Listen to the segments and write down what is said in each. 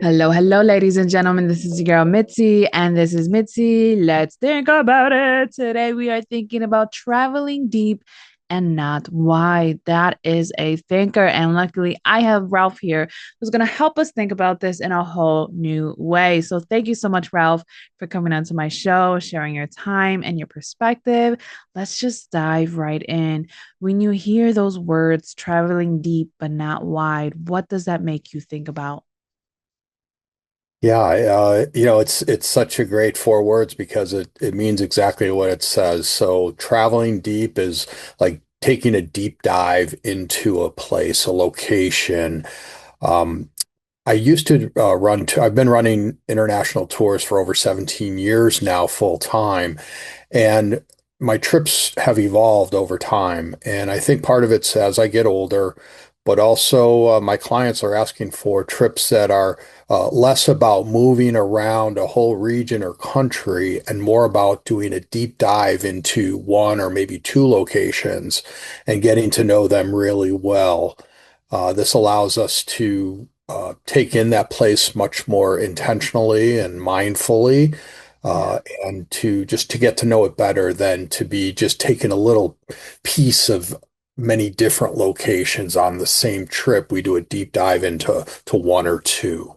Hello, hello, ladies and gentlemen. This is your girl Mitzi, and this is Mitzi. Let's think about it. Today, we are thinking about traveling deep and not wide. That is a thinker. And luckily, I have Ralph here who's going to help us think about this in a whole new way. So, thank you so much, Ralph, for coming onto my show, sharing your time and your perspective. Let's just dive right in. When you hear those words, traveling deep but not wide, what does that make you think about? Yeah, it's such a great four words because it means exactly what it says. So traveling deep is like taking a deep dive into a place, a location. Um, I used to I've been running international tours for over 17 years now, full time. And my trips have evolved over time. And I think part of it's as I get older, but also my clients are asking for trips that are less about moving around a whole region or country and more about doing a deep dive into one or maybe two locations and getting to know them really well. This allows us to take in that place much more intentionally and mindfully, Yeah. and to get to know it better than to be just taking a little piece of many different locations on the same trip. We do a deep dive into one or two.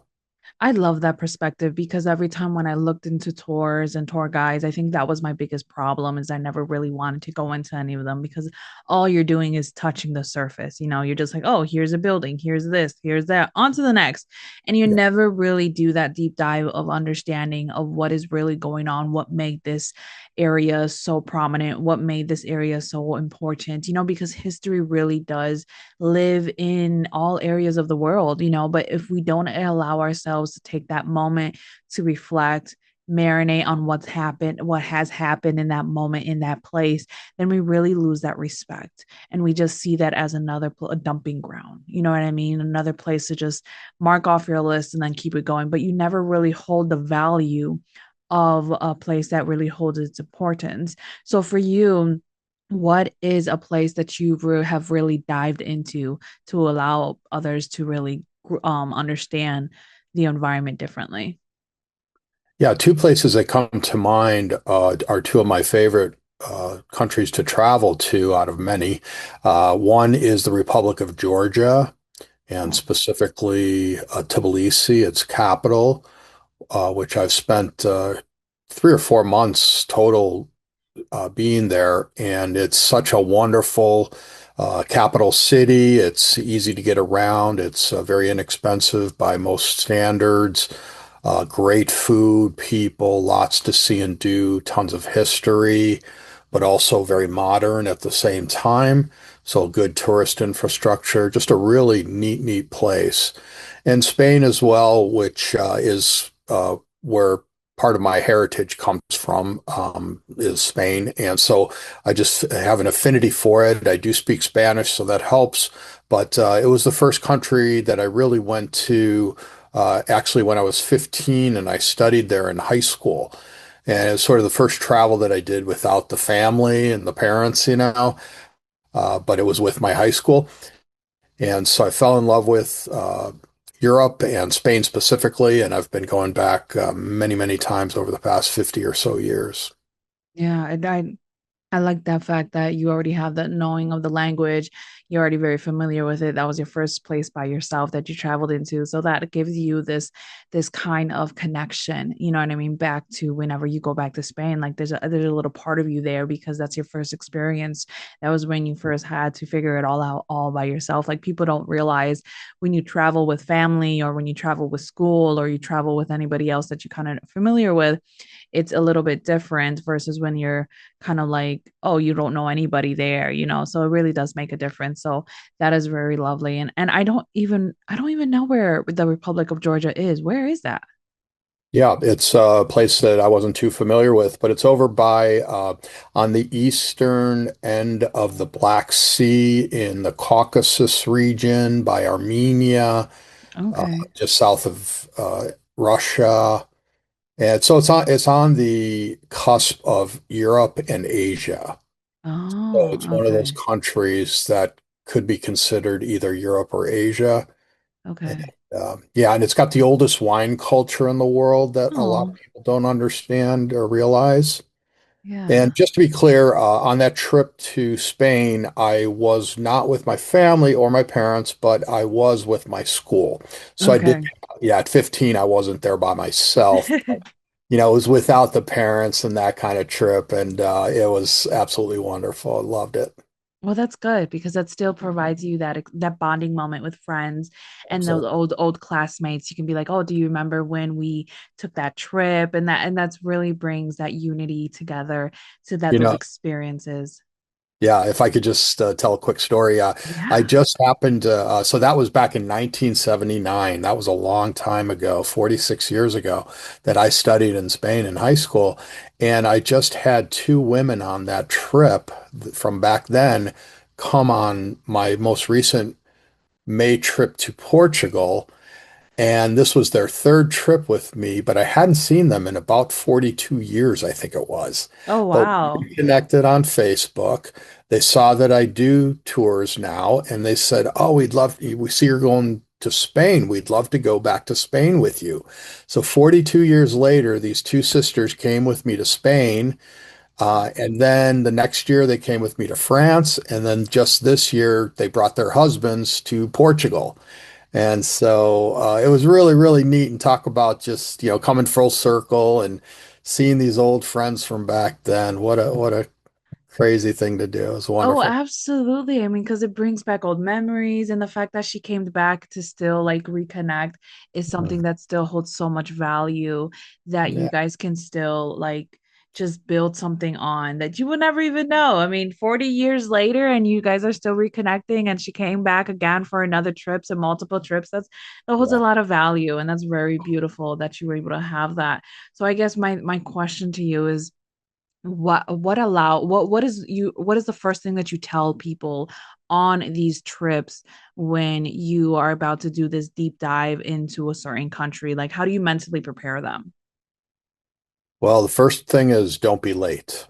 I love that perspective because every time when I looked into tours and tour guides, I think that was my biggest problem is I never really wanted to go into any of them because all you're doing is touching the surface. You're just like, oh, here's a building, here's this, here's that, on to the next. And you Yeah. never really do that deep dive of understanding of what is really going on, what made this area so prominent, what made this area so important, because history really does live in all areas of the world, but if we don't allow ourselves to take that moment to reflect, marinate on what's happened, what has happened in that moment, in that place, then we really lose that respect. And we just see that as a dumping ground. You know what I mean? Another place to just mark off your list and then keep it going. But you never really hold the value of a place that really holds its importance. So for you, what is a place that have really dived into to allow others to really understand the environment differently? Yeah, two places that come to mind are two of my favorite countries to travel to out of many. One is the Republic of Georgia, and Oh, specifically Tbilisi, its capital, which I've spent 3 or 4 months total being there. And it's such a wonderful capital city. It's easy to get around. It's very inexpensive by most standards. Great food, people, lots to see and do, tons of history, but also very modern at the same time. So good tourist infrastructure, just a really neat place. And Spain as well, which is where part of my heritage comes from, is Spain. And so I just have an affinity for it. I do speak Spanish, so that helps. But it was the first country that I really went to actually when I was 15 and I studied there in high school. And it was sort of the first travel that I did without the family and the parents, but it was with my high school. And so I fell in love with Europe and Spain specifically, and I've been going back many times over the past 50 or so years. yeah, I like that fact that you already have that knowing of the language. You're already very familiar with it. That was your first place by yourself that you traveled into. So that gives you this kind of connection, you know what I mean, back to whenever you go back to Spain. Like there's a little part of you there because that's your first experience. That was when you first had to figure it all out all by yourself. Like people don't realize when you travel with family or when you travel with school or you travel with anybody else that you kind of familiar with, it's a little bit different versus when you're kind of like, oh, you don't know anybody there, so it really does make a difference. So that is very lovely. And I don't even know where the Republic of Georgia is. Where is that? Yeah, it's a place that I wasn't too familiar with, but it's over by on the eastern end of the Black Sea in the Caucasus region by Armenia, Okay. just south of Russia. And so it's on the cusp of Europe and Asia. So Oh, it's one of those okay. countries that could be considered either Europe or Asia. Okay. Yeah, and it's got the oldest wine culture in the world that a lot of Oh, people don't understand or realize. And yeah. just to be clear, on that trip to Spain, I was not with my family or my parents, but I was with my school. So I did, Okay. yeah, at 15, I wasn't there by myself. It was without the parents and that kind of trip. And it was absolutely wonderful. I loved it. Well, that's good because that still provides you that bonding moment with friends and those Absolutely. old classmates. You can be like, "Oh, do you remember when we took that trip?" And that's really brings that unity together so that You those know, experiences. Yeah, if I could just tell a quick story. I Yeah. just happened to, so that was back in 1979. That was a long time ago, 46 years ago, that I studied in Spain in high school. And I just had two women on that trip from back then come on my most recent May trip to Portugal. And this was their third trip with me, but I hadn't seen them in about 42 years, I think it was. Oh, But we wow. connected on Facebook. They saw that I do tours now, and they said, "Oh, we see you're going to Spain. We'd love to go back to Spain with you." So 42 years later, these two sisters came with me to Spain. And then the next year, they came with me to France. And then just this year, they brought their husbands to Portugal. And so it was really, really neat and talk about just, coming full circle and seeing these old friends from back then. What a crazy thing to do. It was Oh, wonderful. absolutely. I mean, because it brings back old memories, and the fact that she came back to still like reconnect is Mhm. something that still holds so much value that you Yeah, guys can still like just build something on that you would never even know. I mean, 40 years later, and you guys are still reconnecting, and she came back again for another trips and multiple trips. That holds a yeah. lot of value, and that's very beautiful that you were able to have that. So I guess my question to you is what is the first thing that you tell people on these trips when you are about to do this deep dive into a certain country? Like, how do you mentally prepare them? Well, the first thing is don't be late.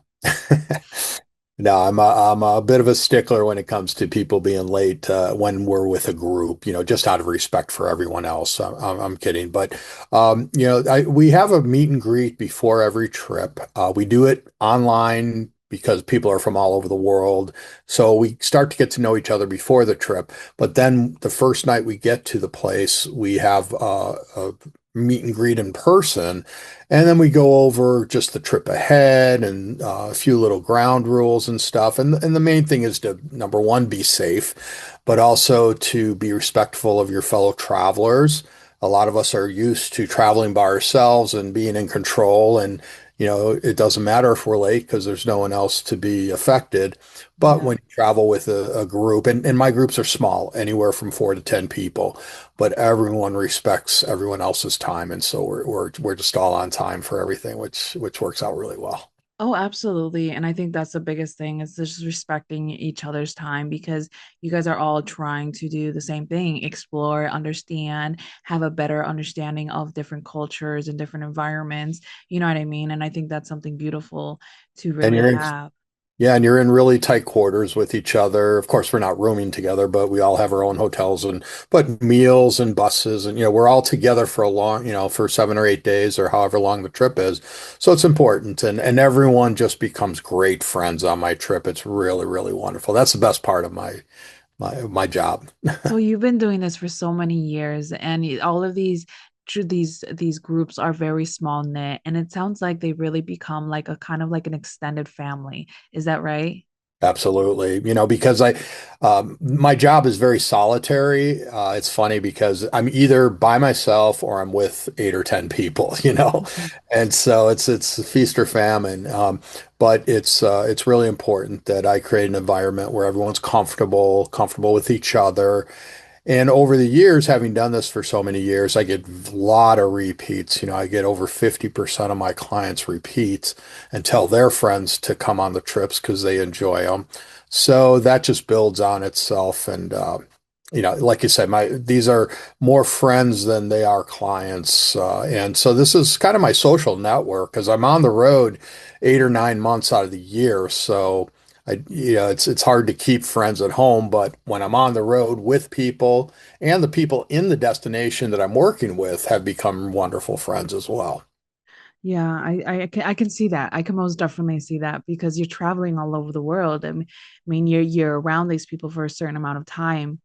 No, I'm a bit of a stickler when it comes to people being late when we're with a group, just out of respect for everyone else. I'm kidding. But, we have a meet and greet before every trip. We do it online because people are from all over the world. So we start to get to know each other before the trip. But then the first night we get to the place, we have a meet and greet in person. And then we go over just the trip ahead and a few little ground rules and stuff. And the main thing is to, number one, be safe, but also to be respectful of your fellow travelers. A lot of us are used to traveling by ourselves and being in control. And, it doesn't matter if we're late because there's no one else to be affected. But Yeah. when you travel with a group, and my groups are small, anywhere from 4 to 10 people, but everyone respects everyone else's time, and so we're just all on time for everything, which works out really well. Oh, absolutely. And I think that's the biggest thing is just respecting each other's time because you guys are all trying to do the same thing, explore, understand, have a better understanding of different cultures and different environments. You know what I mean? And I think that's something beautiful to And really you're in, have. yeah, and you're in really tight quarters with each other. Of course, we're not rooming together, but we all have our own hotels and but meals and buses, and we're all together for a long, for 7 or 8 days or however long the trip is. So it's important, and everyone just becomes great friends on my trip. It's really, really wonderful. That's the best part of my job. So you've been doing this for so many years, and all of these groups are very small knit, and it sounds like they really become like a kind of like an extended family. Is that right? Absolutely. Because my job is very solitary. It's funny because I'm either by myself or I'm with 8 or 10 people, Mhm. and so it's feast or famine. But it's really important that I create an environment where everyone's comfortable with each other, and over the years, having done this for so many years, I get a lot of repeats. I get over 50% of my clients repeats and tell their friends to come on the trips because they enjoy them. So that just builds on itself. And, like you said, these are more friends than they are clients. And so this is kind of my social network because I'm on the road 8 or 9 months out of the year. So it's hard to keep friends at home, but when I'm on the road with people and the people in the destination that I'm working with have become wonderful friends as well. Yeah, I can see that. I can most definitely see that because you're traveling all over the world. I mean, you're around these people for a certain amount of time,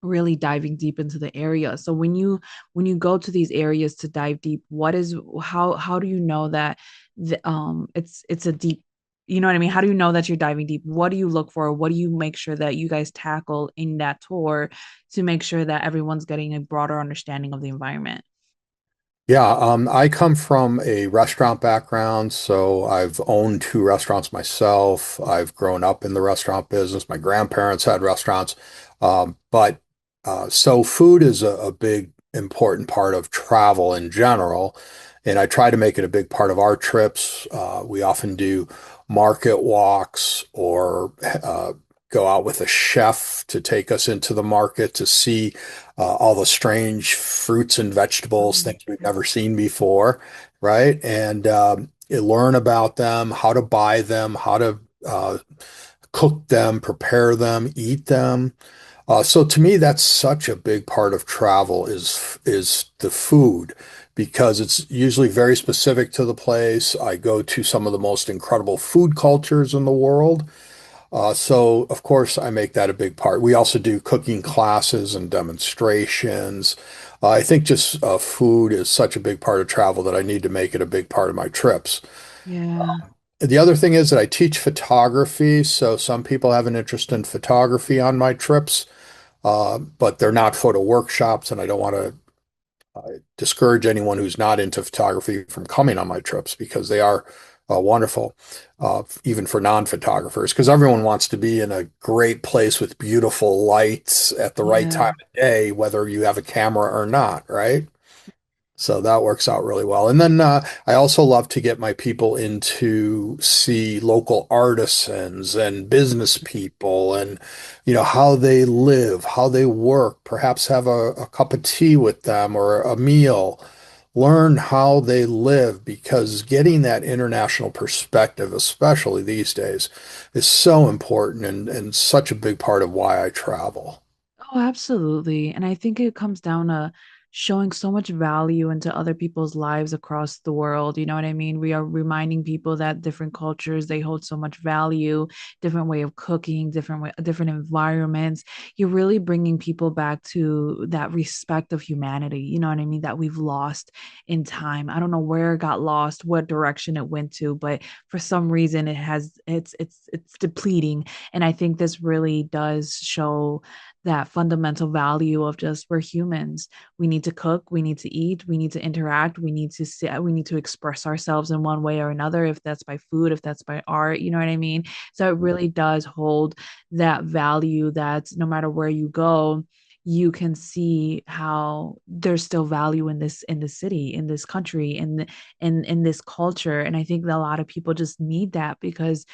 really diving deep into the area. So when you go to these areas to dive deep, how do you know that it's a deep, you know what I mean? How do you know that you're diving deep? What do you look for? What do you make sure that you guys tackle in that tour to make sure that everyone's getting a broader understanding of the environment? Yeah, I come from a restaurant background, so I've owned two restaurants myself. I've grown up in the restaurant business. My grandparents had restaurants. So food is a big, important part of travel in general. And I try to make it a big part of our trips. We often do market walks or go out with a chef to take us into the market to see all the strange fruits and vegetables, Oh, things we've never seen before, right? And you learn about them, how to buy them, how to cook them, prepare them, eat them. So to me, that's such a big part of travel is the food because it's usually very specific to the place. I go to some of the most incredible food cultures in the world. So of course I make that a big part. We also do cooking classes and demonstrations. I think just food is such a big part of travel that I need to make it a big part of my trips. yeah. The other thing is that I teach photography, so some people have an interest in photography on my trips, but they're not photo workshops, and I don't want to discourage anyone who's not into photography from coming on my trips because they are wonderful, even for non-photographers, because everyone wants to be in a great place with beautiful lights at the right Yeah. time of day, whether you have a camera or not, right? So that works out really well. And then I also love to get my people in to see local artisans and business people and, how they live, how they work, perhaps have a cup of tea with them or a meal, learn how they live because getting that international perspective, especially these days, is so important and such a big part of why I travel. Oh, absolutely. And I think it comes down to showing so much value into other people's lives across the world. You know what I mean? We are reminding people that different cultures, they hold so much value, different way of cooking, different environments. You're really bringing people back to that respect of humanity. You know what I mean? That we've lost in time. I don't know where it got lost, what direction it went to, but for some reason it's depleting. And I think this really does show that fundamental value of just we're humans. We need to cook, we need to eat, we need to interact, we need to express ourselves in one way or another, if that's by food, if that's by art, you know what I mean? So it really does hold that value that no matter where you go, you can see how there's still value in this city, in this country, in this culture. And I think that a lot of people just need that because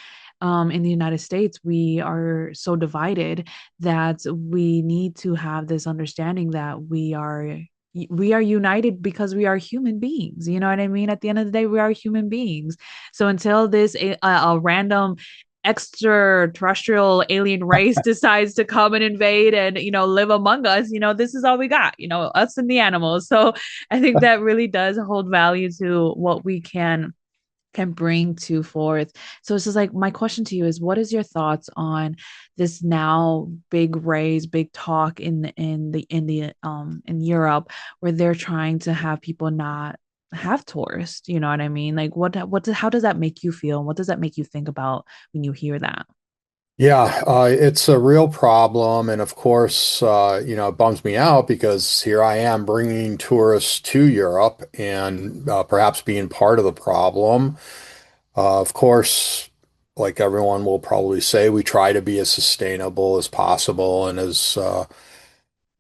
in the United States, we are so divided that we need to have this understanding that we are united because we are human beings. You know what I mean? At the end of the day, we are human beings. So until this a random extraterrestrial alien race decides to come and invade and live among us, this is all we got, us and the animals. So I think that really does hold value to what we can bring to forth. So it's just like my question to you is, what is your thoughts on this now big raise, big talk in Europe, where they're trying to have people not have tourists? You know what I mean? Like how does that make you feel? What does that make you think about when you hear that? Yeah, it's a real problem. And of course, it bums me out because here I am bringing tourists to Europe and perhaps being part of the problem. Of course, like everyone will probably say, we try to be as sustainable as possible and as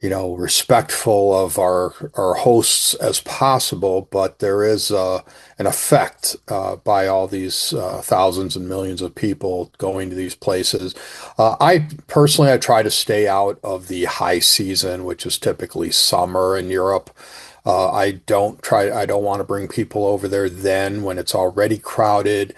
respectful of our hosts as possible, but there is an effect by all these thousands and millions of people going to these places. I personally, I try to stay out of the high season, which is typically summer in Europe. I don't want to bring people over there then when it's already crowded.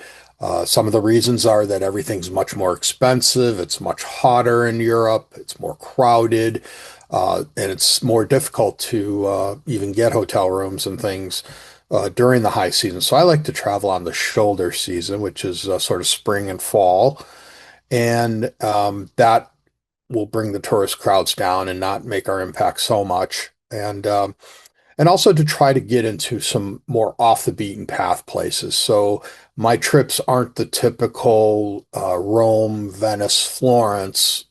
Some of the reasons are that everything's much more expensive, it's much hotter in Europe, it's more crowded, and it's more difficult to even get hotel rooms and things during the high season. So I like to travel on the shoulder season, which is sort of spring and fall, and that will bring the tourist crowds down and not make our impact so much. And also to try to get into some more off the beaten path places. So my trips aren't the typical Rome, Venice, Florence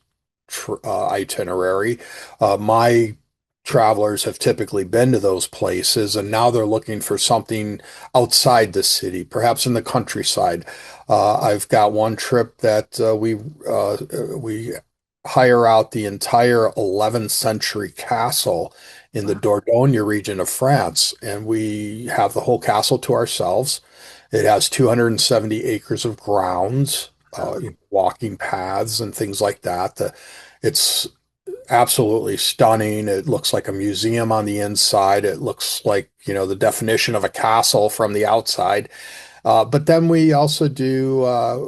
itinerary. My travelers have typically been to those places, and now they're looking for something outside the city, perhaps in the countryside. I've got one trip that we hire out the entire 11th century castle in the Wow. Dordogne region of France, and we have the whole castle to ourselves. It has 270 acres of grounds, Oh. walking paths and things like that. It's absolutely stunning. It looks like a museum on the inside. It looks like, the definition of a castle from the outside. But then we also do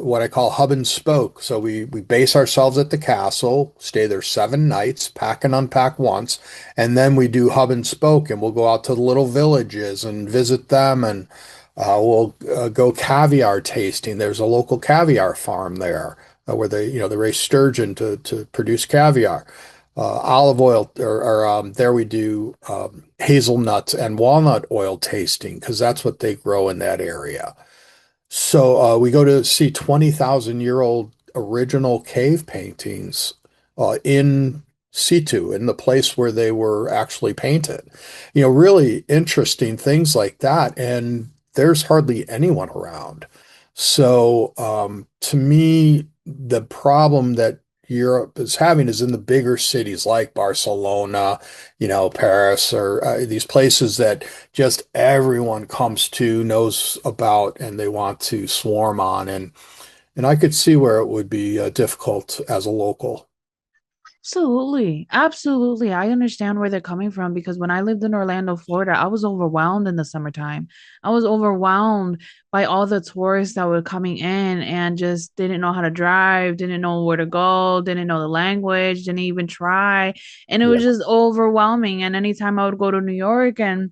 what I call hub and spoke. So we base ourselves at the castle, stay there 7 nights, pack and unpack once, and then we do hub and spoke, and we'll go out to the little villages and visit them, and we'll go caviar tasting. There's a local caviar farm there where they raise sturgeon to produce caviar. Olive oil, or there we do hazelnut and walnut oil tasting because that's what they grow in that area. So we go to see 20,000-year-old original cave paintings in situ, in the place where they were actually painted. Really interesting things like that. And there's hardly anyone around. So to me, the problem that Europe is having is in the bigger cities like Barcelona, Paris, or these places that just everyone comes to, knows about, and they want to swarm on. And I could see where it would be difficult as a local. Absolutely. Absolutely. I understand where they're coming from because when I lived in Orlando, Florida, I was overwhelmed in the summertime. I was overwhelmed by all the tourists that were coming in and just didn't know how to drive, didn't know where to go, didn't know the language, didn't even try. And it Yeah, was just overwhelming. And anytime I would go to New York and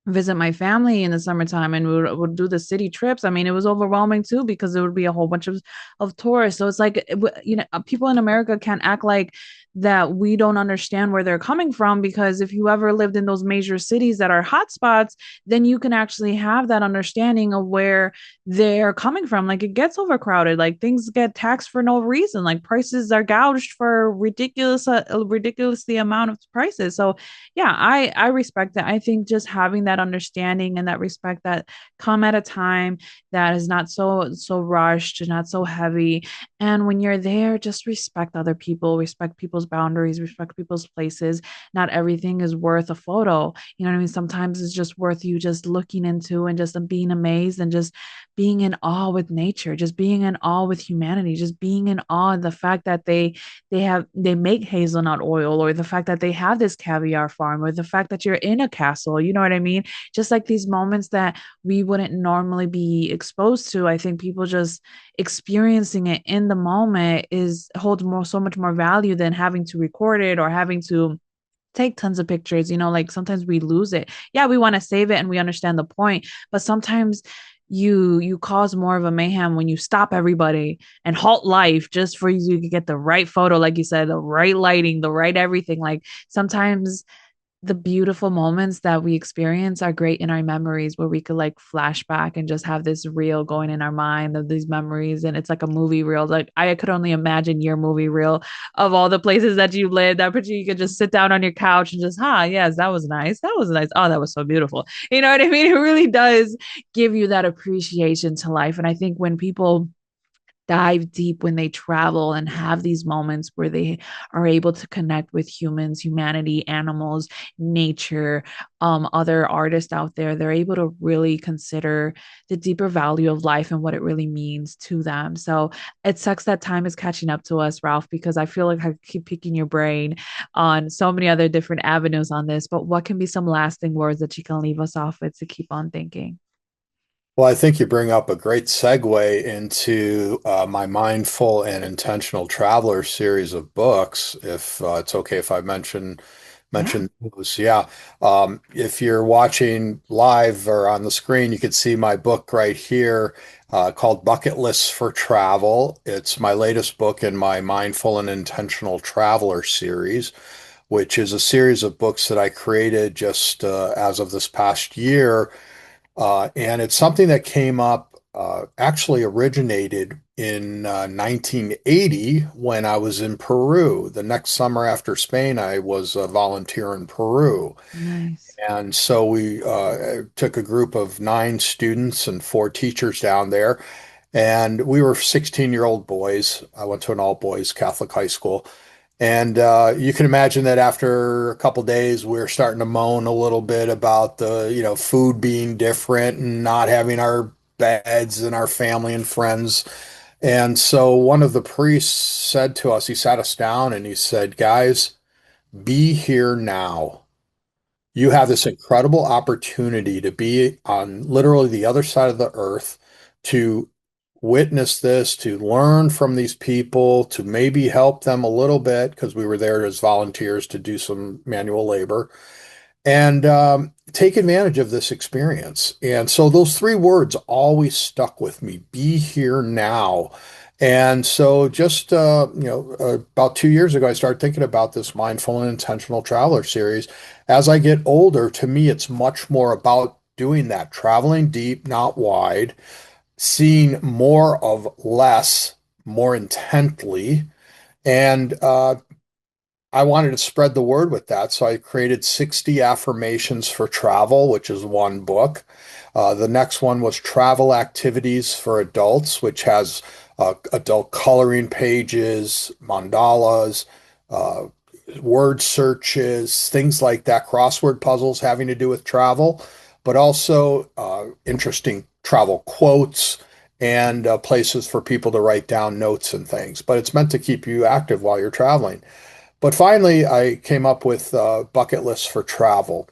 visit my family in the summertime and we would do the city trips. I mean, it was overwhelming too because there would be a whole bunch of tourists. So it's like, people in America can't act like that we don't understand where they're coming from because if you ever lived in those major cities that are hotspots, then you can actually have that understanding of where they're coming from. Like it gets overcrowded, like things get taxed for no reason, like prices are gouged for ridiculously amount of prices. So yeah, I respect that. I think just having that understanding and that respect that come at a time that is not so rushed, not so heavy, and when you're there, just respect other people, respect people's boundaries, respect people's places. Not everything is worth a photo. You know what I mean? Sometimes it's just worth you just looking into and just being amazed and just being in awe with nature, just being in awe with humanity, just being in awe of the fact that they make hazelnut oil, or the fact that they have this caviar farm, or the fact that you're in a castle. You know what I mean? Just like these moments that we wouldn't normally be exposed to. I think people just experiencing it in the moment is holds more so much more value than having to record it or having to take tons of pictures. Like sometimes we lose it. Yeah, we want to save it and we understand the point, but sometimes you cause more of a mayhem when you stop everybody and halt life just for you to get the right photo, like you said, the right lighting, the right everything. Like sometimes the beautiful moments that we experience are great in our memories where we could like flash back and just have this reel going in our mind of these memories, and it's like a movie reel. Like I could only imagine your movie reel of all the places that you lived. That picture you could just sit down on your couch and just, yes, that was nice, that was nice, oh, that was so beautiful. You know what I mean? It really does give you that appreciation to life. And I think when people dive deep, when they travel and have these moments where they are able to connect with humans, humanity, animals, nature, other artists out there, they're able to really consider the deeper value of life and what it really means to them. So it sucks that time is catching up to us, Ralph, because I feel like I keep picking your brain on so many other different avenues on this. But what can be some lasting words that you can leave us off with to keep on thinking? Well, I think you bring up a great segue into my Mindful and Intentional Traveler series of books. If it's okay if I Yeah. mention those, yeah. If you're watching live or on the screen, you can see my book right here called Bucket Lists for Travel. It's my latest book in my Mindful and Intentional Traveler series, which is a series of books that I created just as of this past year, and it's something that came up, actually originated in 1980 when I was in Peru. The next summer after Spain, I was a volunteer in Peru. Nice. And so we took a group of 9 students and 4 teachers down there. And we were 16-year-old boys. I went to an all-boys Catholic high school. And you can imagine that after a couple days, we are starting to moan a little bit about the, food being different and not having our beds and our family and friends. And so one of the priests said to us, he sat us down and he said, "Guys, be here now. You have this incredible opportunity to be on literally the other side of the earth, to witness this, to learn from these people, to maybe help them a little bit because we were there as volunteers to do some manual labor and take advantage of this experience." And so those 3 words always stuck with me: be here now. And so just about 2 years ago, I started thinking about this Mindful and Intentional Traveler series. As I get older, to me, it's much more about doing that, traveling deep, not wide, seeing more of less, more intently, and I wanted to spread the word with that, so I created 60 affirmations for travel, which is one book. The next one was travel activities for adults, which has adult coloring pages, mandalas, uh, word searches, things like that, crossword puzzles having to do with travel, but also interesting travel quotes and places for people to write down notes and things. But it's meant to keep you active while you're traveling. But finally, I came up with bucket lists for travel.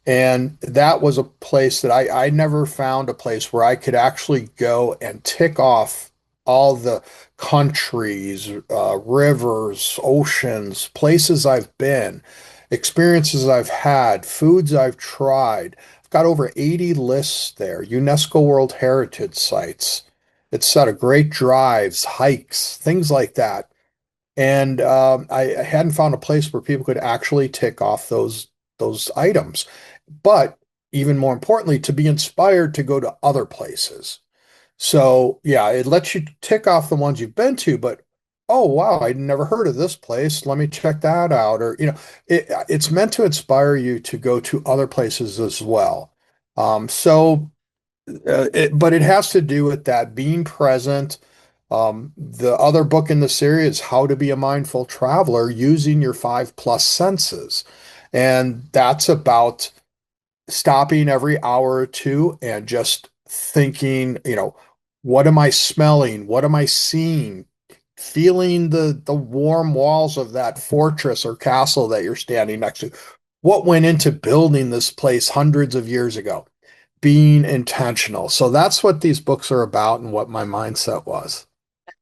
And that was a place that I never found a place where I could actually go and tick off all the countries, rivers, oceans, places I've been, experiences I've had, foods I've tried. I've got over 80 lists there, UNESCO World Heritage sites. It's set of great drives, hikes, things like that. And I hadn't found a place where people could actually tick off those items. But even more importantly, to be inspired to go to other places. So yeah, it lets you tick off the ones you've been to, but oh wow, I'd never heard of this place. Let me check that out. Or it's meant to inspire you to go to other places as well. But it has to do with that being present. The other book in the series is How to Be a Mindful Traveler Using Your 5 Plus Senses. And that's about stopping every hour or two and just thinking, what am I smelling? What am I seeing? Feeling the warm walls of that fortress or castle that you're standing next to. What went into building this place hundreds of years ago? Being intentional. So that's what these books are about and what my mindset was. I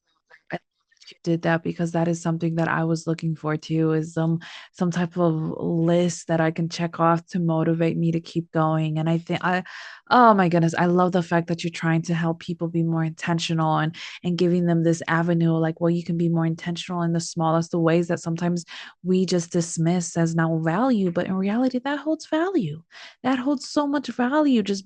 love that you did that because that is something that I was looking for too, is some type of list that I can check off to motivate me to keep going. And I think oh my goodness, I love the fact that you're trying to help people be more intentional and giving them this avenue, like, well, you can be more intentional in the smallest of ways that sometimes we just dismiss as no value, but in reality, that holds value. That holds so much value. Just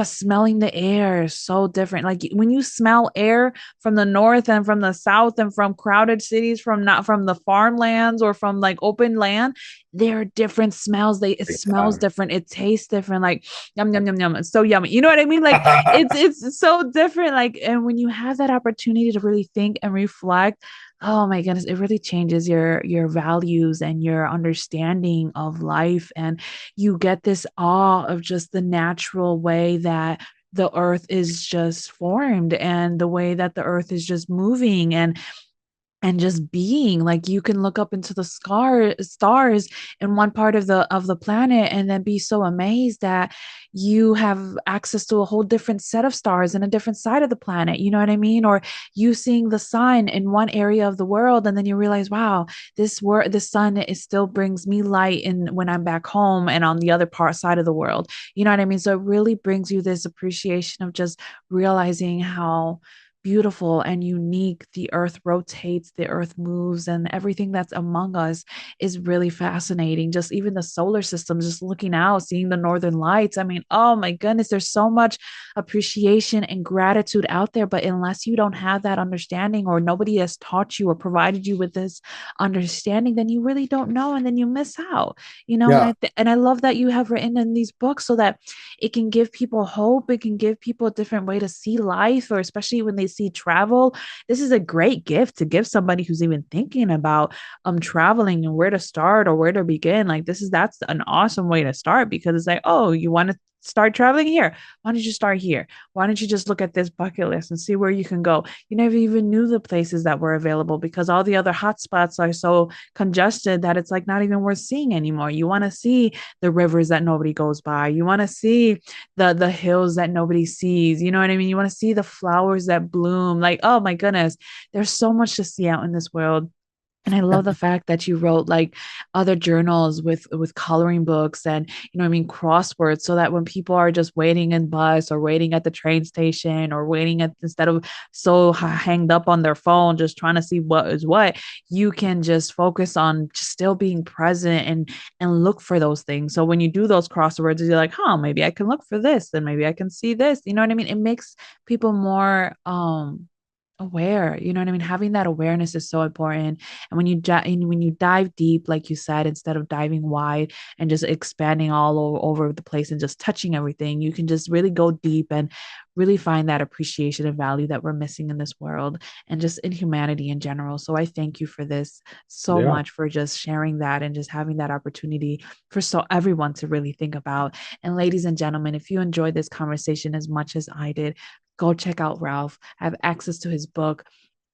smelling the air is so different. Like when you smell air from the north and from the south and from crowded cities, from not from the farmlands or from like open land, there are different smells. It Big smells time. different. It tastes different. Like yum yum yum yum. It's so yummy. You know what I mean? Like it's so different. Like, and when you have that opportunity to really think and reflect, oh my goodness, it really changes your values and your understanding of life. And you get this awe of just the natural way that the earth is just formed and the way that the earth is just moving. And and just being like you can look up into the stars in one part of the planet and then be so amazed that you have access to a whole different set of stars in a different side of the planet, you know what I mean? Or you seeing the sun in one area of the world and then you realize, wow, this sun, it still brings me light in when I'm back home and on the other part side of the world, you know what I mean? So it really brings you this appreciation of just realizing how beautiful and unique the earth rotates, the earth moves, and everything that's among us is really fascinating. Just even the solar system, just looking out, seeing the northern lights. I mean, oh my goodness, there's so much appreciation and gratitude out there. But unless you don't have that understanding, or nobody has taught you or provided you with this understanding, then you really don't know, and then you miss out. You know, and Yeah, and I love that you have written in these books so that it can give people hope. It can give people a different way to see life, or especially when they see travel. This is a great gift to give somebody who's even thinking about traveling and where to start or where to begin. Like that's an awesome way to start, because it's like, oh, you want to start traveling here, why don't you start here? Why don't you just look at this bucket list and see where you can go? You never even knew the places that were available because all the other hotspots are so congested that it's like not even worth seeing anymore. You want to see the rivers that nobody goes by. You want to see the hills that nobody sees. You know what I mean? You want to see the flowers that bloom. Like, oh my goodness, there's so much to see out in this world. And I love the fact that you wrote like other journals with coloring books and, you know what I mean, crosswords, so that when people are just waiting in bus or waiting at the train station or waiting at, instead of so hanged up on their phone just trying to see what is what, you can just focus on just still being present and look for those things. So when you do those crosswords, you're like, huh, maybe I can look for this, and maybe I can see this. You know what I mean? It makes people more aware, you know what I mean? Having that awareness is so important. And when you dive deep, like you said, instead of diving wide and just expanding over the place and just touching everything, you can just really go deep and really find that appreciation and value that we're missing in this world and just in humanity in general. So I thank you for this so yeah, much, for just sharing that and just having that opportunity for so everyone to really think about. And ladies and gentlemen, if you enjoyed this conversation as much as I did, go check out Ralph. Have access to his book.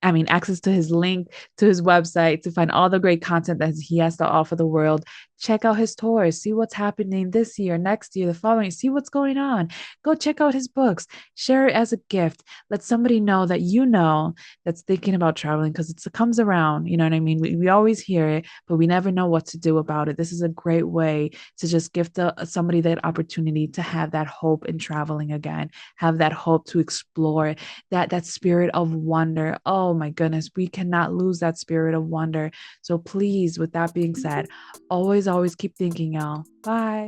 I mean, access to his link to his website to find all the great content that he has to offer the world. Check out his tours, see what's happening this year, next year, the following, see what's going on. Go check out his books, share it as a gift. Let somebody know that you know that's thinking about traveling, because it comes around. You know what I mean? We always hear it, but we never know what to do about it. This is a great way to just give somebody that opportunity to have that hope in traveling again, have that hope to explore that spirit of wonder. Oh my goodness, we cannot lose that spirit of wonder. So please, with that being said, always keep thinking, y'all. Bye.